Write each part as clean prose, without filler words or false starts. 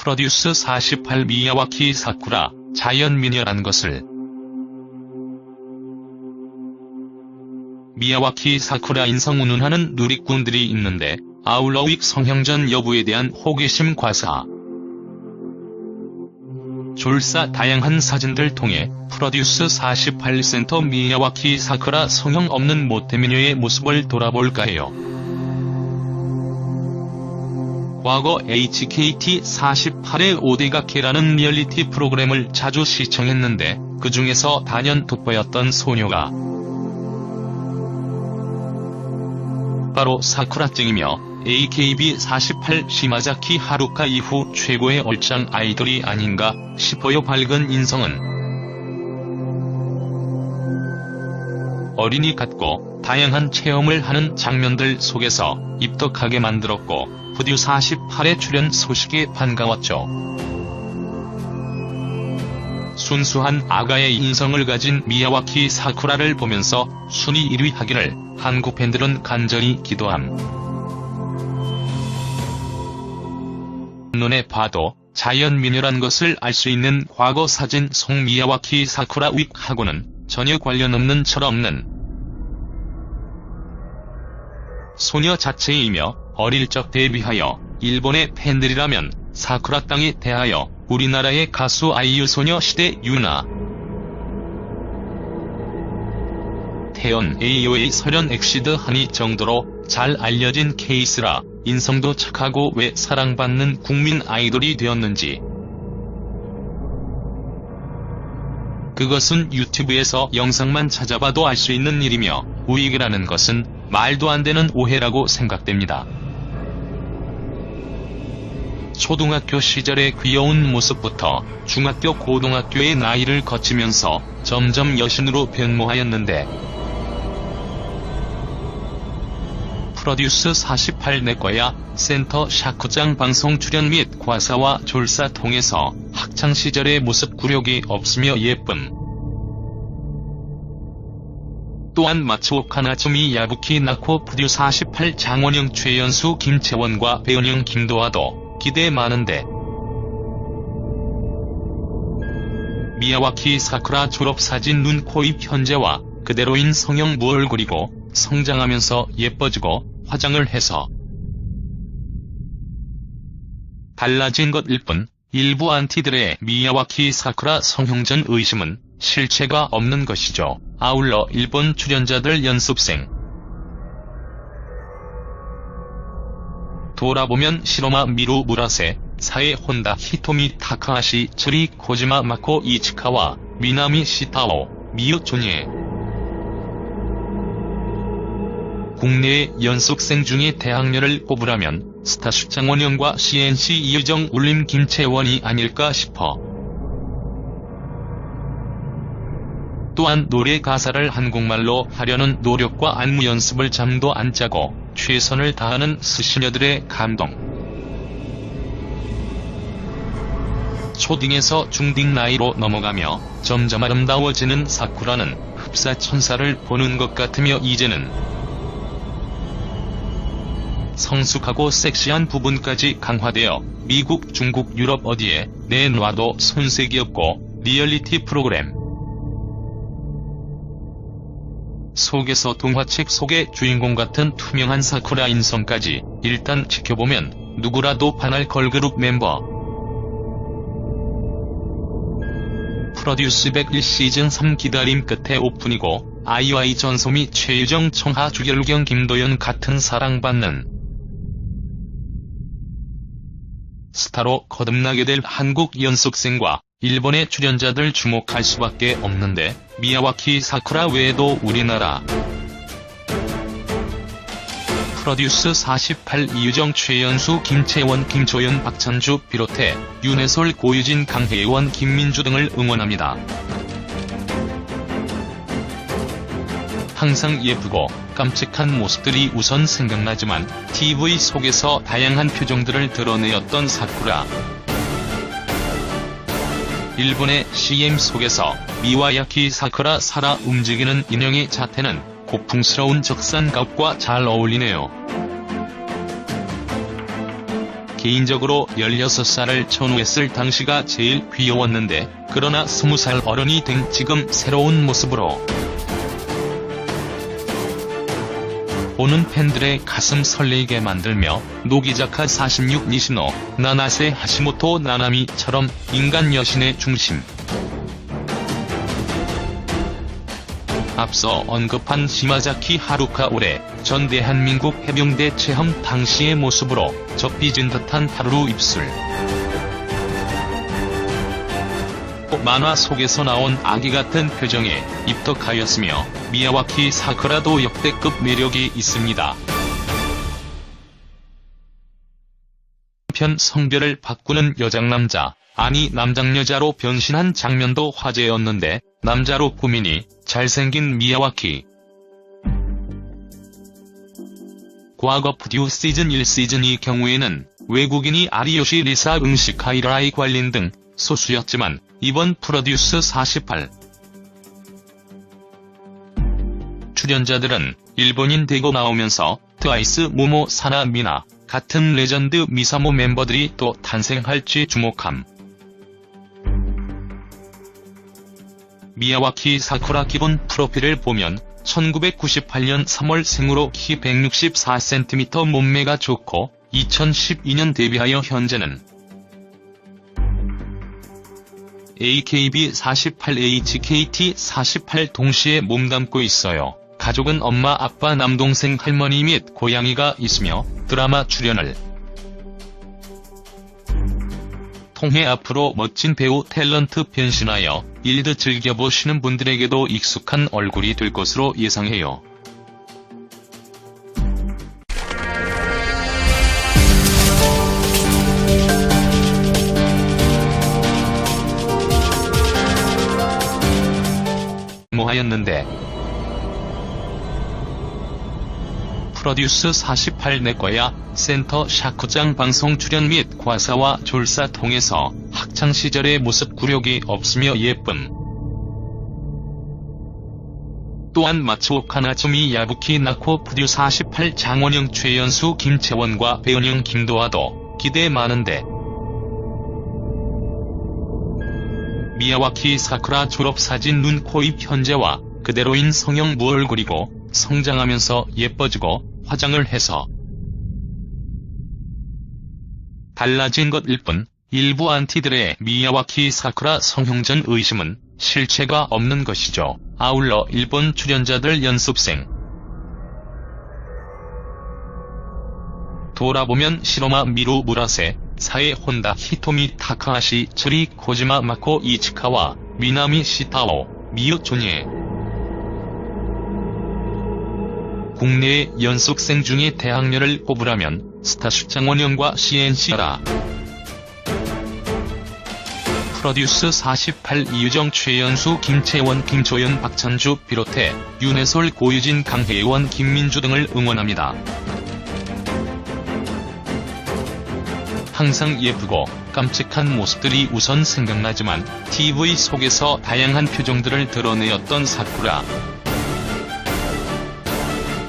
프로듀스 48 미야와키 사쿠라, 자연미녀란 것을. 미야와키 사쿠라 인성 운운하는 누리꾼들이 있는데 아울러 윅 성형전 여부에 대한 호기심 과사. 졸사 다양한 사진들 통해 프로듀스 48 센터 미야와키 사쿠라 성형 없는 모태미녀의 모습을 돌아볼까 해요. 과거 HKT 48의 오데가케라는 리얼리티 프로그램을 자주 시청했는데 그 중에서 단연 돋보였던 소녀가 바로 사쿠라증이며 AKB48 시마자키 하루카 이후 최고의 얼짱 아이돌이 아닌가 싶어요. 밝은 인성은 어린이 같고 다양한 체험을 하는 장면들 속에서 입덕하게 만들었고 부듀 48의 출연 소식에 반가웠죠. 순수한 아가의 인성을 가진 미야와키 사쿠라를 보면서 순위 1위 하기를 한국 팬들은 간절히 기도함. 눈에 봐도 자연미녀란 것을 알 수 있는 과거 사진 속 미야와키 사쿠라 윅하고는 전혀 관련 없는 철없는 소녀 자체이며 어릴 적 데뷔하여 일본의 팬들이라면 사쿠라 땅에 대하여 우리나라의 가수 아이유 소녀시대 유나, 태연 AOA 설현 엑시드 하니 정도로 잘 알려진 케이스라 인성도 착하고 왜 사랑받는 국민 아이돌이 되었는지. 그것은 유튜브에서 영상만 찾아봐도 알 수 있는 일이며 우익이라는 것은 말도 안 되는 오해라고 생각됩니다. 초등학교 시절의 귀여운 모습부터 중학교 고등학교의 나이를 거치면서 점점 여신으로 변모하였는데 프로듀스 48 내꺼야 센터 샤쿠장 방송 출연 및 과사와 졸사 통해서 학창시절의 모습 굴욕이 없으며 예쁨. 또한 마츠오 카나츠미 야부키 나코 프로듀 48 장원영 최연수 김채원과 배은영 김도아도 기대 많은데 미야와키 사쿠라 졸업사진 눈, 코, 입 현재와 그대로인 성형 무얼굴이고 성장하면서 예뻐지고 화장을 해서 달라진 것일 뿐 일부 안티들의 미야와키 사쿠라 성형전 의심은 실체가 없는 것이죠. 아울러 일본 출연자들 연습생 돌아보면 시로마 미루 무라세, 사에 혼다 히토미 타카하시 츠리 코지마 마코 이치카와 미나미 시타오, 미유 존예. 국내의 연습생 중에 대학년을 꼽으라면 스타쉽 장원영과 CNC 이유정 울림 김채원이 아닐까 싶어. 또한 노래 가사를 한국말로 하려는 노력과 안무 연습을 잠도 안 자고 최선을 다하는 스시녀들의 감동. 초딩에서 중딩 나이로 넘어가며 점점 아름다워지는 사쿠라는 흡사천사를 보는 것 같으며 이제는 성숙하고 섹시한 부분까지 강화되어 미국, 중국, 유럽 어디에 내놔도 손색이 없고 리얼리티 프로그램 속에서 동화책 속의 주인공 같은 투명한 사쿠라 인성까지 일단 지켜보면 누구라도 반할 걸그룹 멤버. 프로듀스 101 시즌 3 기다림 끝에 오픈이고 아이와이 전소미 최유정 청하 주결경 김도연 같은 사랑받는 스타로 거듭나게 될 한국 연습생과 일본의 출연자들 주목할 수밖에 없는데 미야와키 사쿠라 외에도 우리나라 프로듀스 48 이유정 최연수 김채원 김조연 박찬주 비롯해 윤혜솔 고유진 강혜원 김민주 등을 응원합니다. 항상 예쁘고 깜찍한 모습들이 우선 생각나지만 TV 속에서 다양한 표정들을 드러내었던 사쿠라. 일본의 CM 속에서 미와야키 사쿠라 살아 움직이는 인형의 자태는 고풍스러운 적산가옥과 잘 어울리네요. 개인적으로 16살을 전후했을 당시가 제일 귀여웠는데, 그러나 20살 어른이 된 지금 새로운 모습으로 보는 팬들의 가슴 설레게 만들며 노기자카 46 니시노, 나나세 하시모토 나나미처럼 인간 여신의 중심. 앞서 언급한 시마자키 하루카 올해 전 대한민국 해병대 체험 당시의 모습으로 젖빚은 듯한 하루루 입술. 만화 속에서 나온 아기 같은 표정에 입덕하였으며 미야와키 사쿠라도 역대급 매력이 있습니다. 한편 성별을 바꾸는 여장남자, 아니 남장여자로 변신한 장면도 화제였는데, 남자로 꾸미니 잘생긴 미야와키. 과거 푸듀 시즌 1, 시즌 2 경우에는 외국인이 아리요시 리사 응식 하이라이 관린 등 소수였지만, 이번 프로듀스 48 출연자들은 일본인 되고 나오면서 트와이스 모모 사나 미나 같은 레전드 미사모 멤버들이 또 탄생할지 주목함. 미야와키 사쿠라 기본 프로필을 보면 1998년 3월 생으로 키 164cm, 몸매가 좋고 2012년 데뷔하여 현재는 AKB48, HKT48 동시에 몸담고 있어요. 가족은 엄마, 아빠, 남동생, 할머니 및 고양이가 있으며 드라마 출연을 통해 앞으로 멋진 배우 탤런트 변신하여 일드 즐겨보시는 분들에게도 익숙한 얼굴이 될 것으로 예상해요. 하였는데 프로듀스 48 내꺼야 센터 샤쿠장 방송 출연 및 과사와 졸사 통해서 학창시절의 모습 굴욕이 없으며 예쁨. 또한 마츠오 카나츠미 야부키 나코 푸듀 48 장원영 최연수 김채원과 배은영 김도아도 기대 많은데, 미야와키 사쿠라 졸업사진 눈, 코, 입 현재와 그대로인 성형 무얼굴이고 성장하면서 예뻐지고 화장을 해서 달라진 것일 뿐, 일부 안티들의 미야와키 사쿠라 성형전 의심은 실체가 없는 것이죠. 아울러 일본 출연자들 연습생 돌아보면 시로마 미루 무라세, 사에 혼다 히토미 타카하시, 츠리 코지마 마코 이치카와 미나미 시타오, 미유 존예. 국내의 연습생 중에 대학년을 꼽으라면 스타슈 장원영과 CNC라. 프로듀스 48 이유정 최연수 김채원 김초연 박찬주 비롯해 윤해솔 고유진 강혜원 김민주 등을 응원합니다. 항상 예쁘고 깜찍한 모습들이 우선 생각나지만 TV 속에서 다양한 표정들을 드러내었던 사쿠라.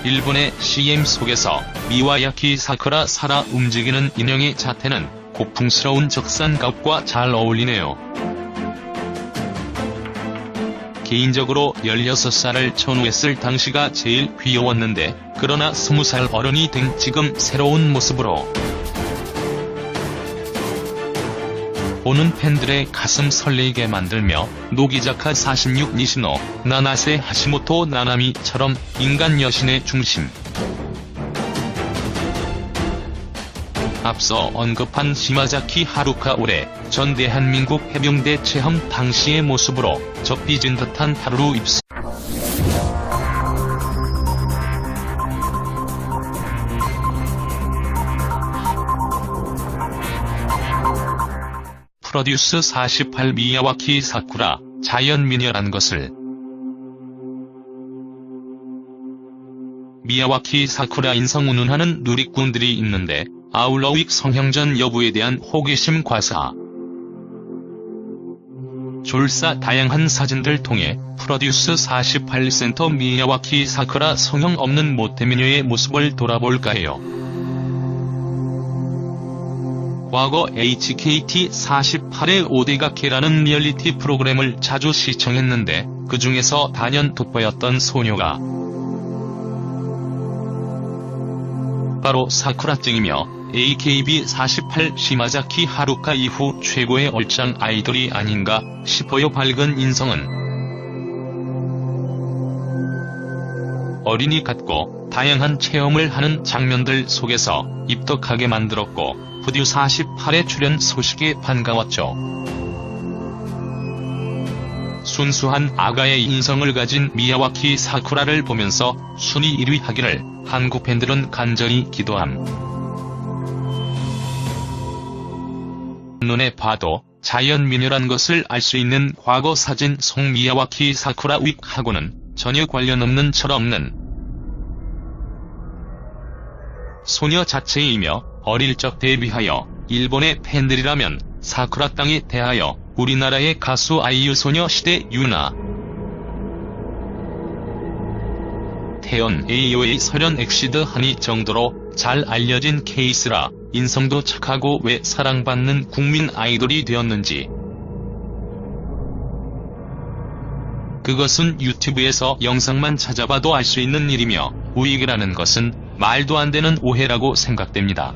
일본의 CM 속에서 미와야키 사쿠라 살아 움직이는 인형의 자태는 고풍스러운 적산가옥과 잘 어울리네요. 개인적으로 16살을 전후했을 당시가 제일 귀여웠는데, 그러나 20살 어른이 된 지금 새로운 모습으로 보는 팬들의 가슴 설레게 만들며 노기자카 46 니시노, 나나세 하시모토 나나미처럼 인간 여신의 중심. 앞서 언급한 시마자키 하루카 올해 전 대한민국 해병대 체험 당시의 모습으로 젖빚은 듯한 하루루 입술. 프로듀스 48 미야와키 사쿠라, 자연미녀란 것을. 미야와키 사쿠라 인성 운운하는 누리꾼들이 있는데, 아울러 윅 성형전 여부에 대한 호기심 과사. 졸사 다양한 사진들 통해 프로듀스 48 센터 미야와키 사쿠라 성형 없는 모태미녀의 모습을 돌아볼까 해요. 과거 HKT48의 오데가케라는 리얼리티 프로그램을 자주 시청했는데 그 중에서 단연 돋보였던 소녀가 바로 사쿠라증이며 AKB48 시마자키 하루카 이후 최고의 얼짱 아이돌이 아닌가 싶어요. 밝은 인성은 어린이 같고 다양한 체험을 하는 장면들 속에서 입덕하게 만들었고 부디 48의 출연 소식에 반가웠죠. 순수한 아가의 인성을 가진 미야와키 사쿠라를 보면서 순위 1위 하기를 한국 팬들은 간절히 기도함. 눈에 봐도 자연미녀란 것을 알 수 있는 과거 사진 속 미야와키 사쿠라 윅하고는 전혀 관련 없는 철없는 소녀 자체이며 어릴 적 데뷔하여 일본의 팬들이라면 사쿠라 땅에 대하여 우리나라의 가수 아이유 소녀시대 유나, 태연 AOA 설현 엑시드 하니 정도로 잘 알려진 케이스라 인성도 착하고 왜 사랑받는 국민 아이돌이 되었는지. 그것은 유튜브에서 영상만 찾아봐도 알 수 있는 일이며 우익이라는 것은 말도 안 되는 오해라고 생각됩니다.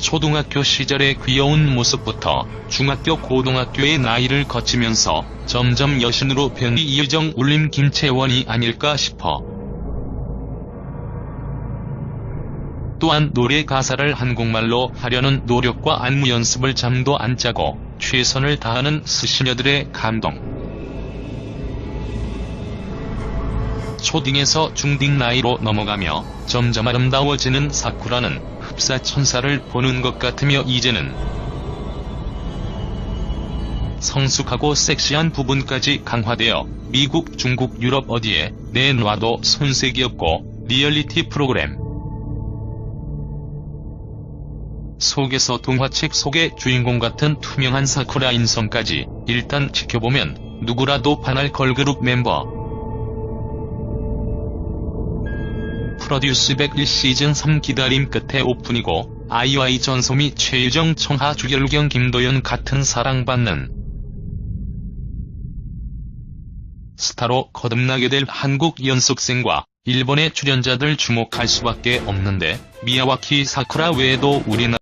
초등학교 시절의 귀여운 모습부터 중학교 고등학교의 나이를 거치면서 점점 여신으로 변해 이유정 울림 김채원이 아닐까 싶어. 또한 노래 가사를 한국말로 하려는 노력과 안무 연습을 잠도 안 자고 최선을 다하는 스시녀들의 감동. 초딩에서 중딩 나이로 넘어가며 점점 아름다워지는 사쿠라는 흡사천사를 보는 것 같으며 이제는 성숙하고 섹시한 부분까지 강화되어 미국, 중국, 유럽 어디에 내놔도 손색이 없고 리얼리티 프로그램 속에서 동화책 속의 주인공 같은 투명한 사쿠라 인성까지 일단 지켜보면 누구라도 반할 걸그룹 멤버. 프로듀스 101 시즌 3 기다림 끝에 오픈이고 아이와이 전소미 최유정 청하 주결경 김도연 같은 사랑받는 스타로 거듭나게 될 한국 연습생과 일본의 출연자들 주목할 수밖에 없는데 미야와키 사쿠라 외에도 우리나라